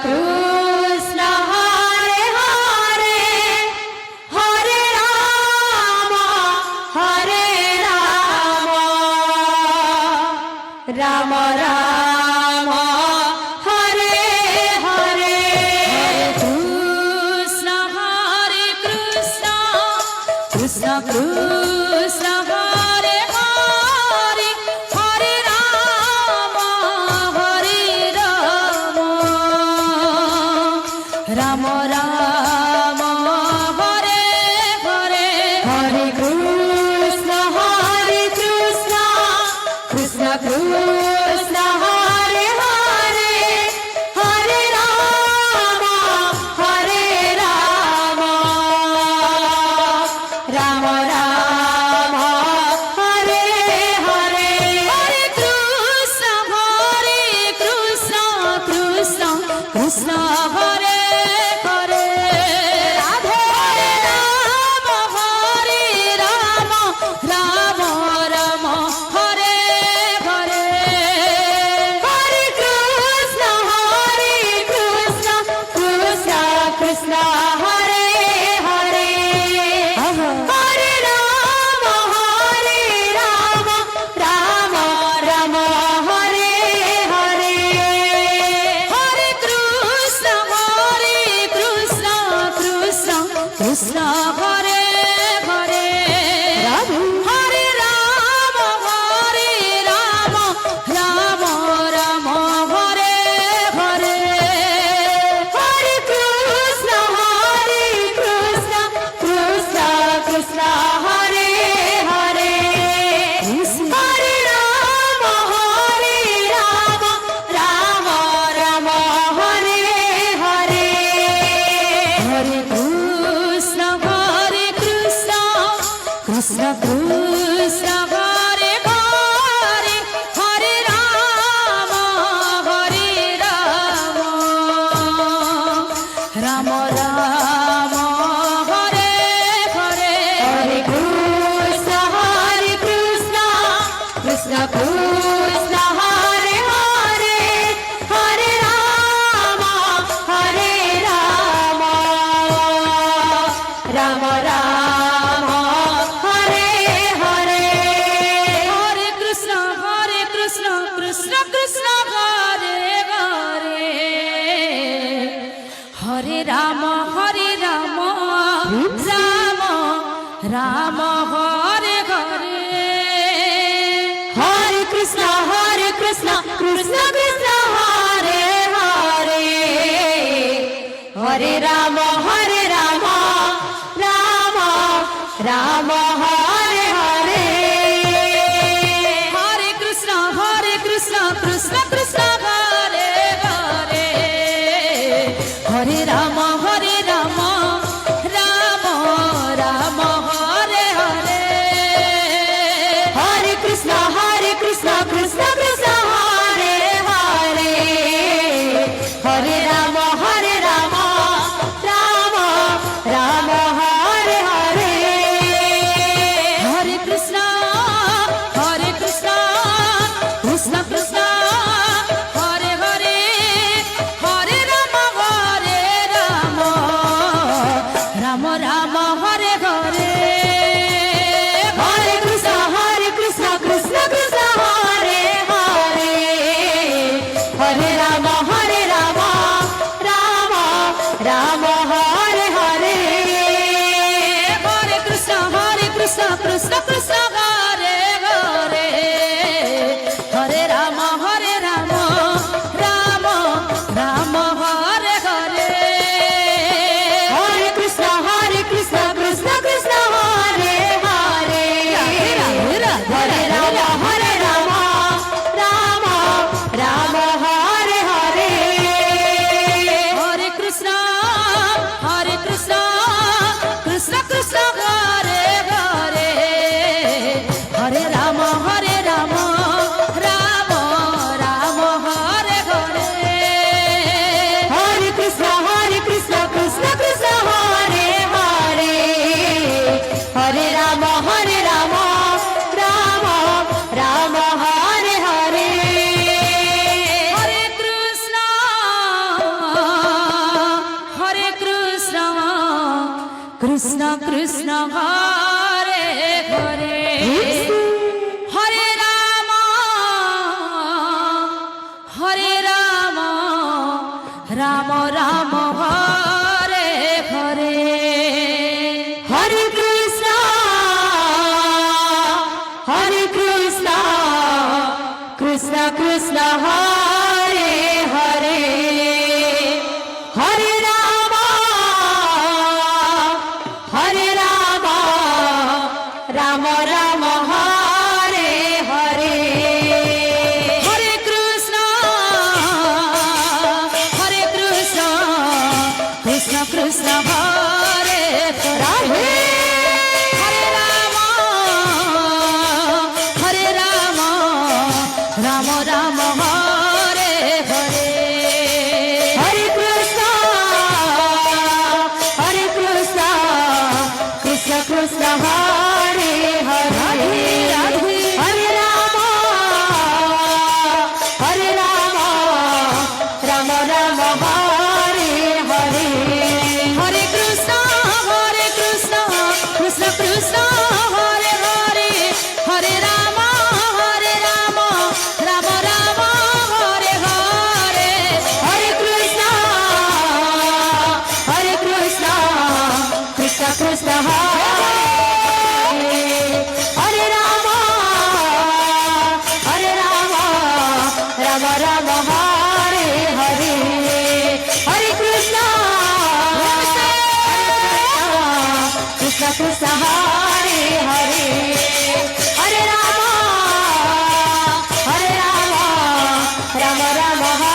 Krishna Hare Hare Hare Ram Ram Ram Hare Hare Krishna Krishna Krishna Hare Hare Hare Ram Ram Ram Hare Hare Hare Krishna Krishna Krishna Hare Hare Hare Ram Ram Ram Hare Hare Hare Krishna Krishna Krishna Hare Hare Radhe Ram Ram Ram Hare Hare Hare Krishna Krishna Krishna Hare Hare Hare Ram Ram Hare Hare Hare Krishna Krishna Krishna Hare Hare Hare Ram Ram Hare Hare Hare Krishna Krishna Krishna Hare Hare Hare Ram Ram Hare Hare Hare Krishna Krishna Krishna Hare Hare Hare Ram Ram Hare Hare Hare Krishna Krishna Krishna Hare Hare Hare Ram Ram Hare Hare Hare Krishna Krishna Krishna Hare Hare Hare Ram Ram Hare Hare Hare Krishna Krishna Krishna Hare Hare Hare Ram Ram Hare Hare Hare Krishna Krishna Krishna Hare Hare Hare Ram Ram Hare Hare Hare Krishna Krishna Krishna Hare Hare Hare Ram Ram Hare Hare Hare Krishna Krishna Krishna Hare Hare Hare Ram Ram Hare Hare Hare Krishna Krishna Krishna Hare Hare Hare Ram Ram Hare Hare Hare Krishna Krishna Krishna Hare Hare Hare Ram Ram Hare Hare Hare Krishna Krishna Krishna Hare Hare Hare Ram Ram Hare Hare Hare Krishna Krishna Krishna Hare Hare Hare Ram Ram Ram Hare Hare Hare Krishna Krishna Krishna Hare Hare Hare Ram Ram Ram Hare Hare Hare Krishna Krishna Krishna Hare Radhe Hare Ram Ram Ram Hare Hare Hare Krishna Krishna Krishna Hare Hare Radhe Hare Ram Ram Ram Hare Hare Hare Krishna Krishna Krishna Hare Hare Hare Ram Ram Ram Hare Hare Hare Krishna Krishna Krishna Hare Hare Ram Ram Ram Hare Hare Hare Krishna Krishna Krishna Hare Hare Hare Ram Ram Ram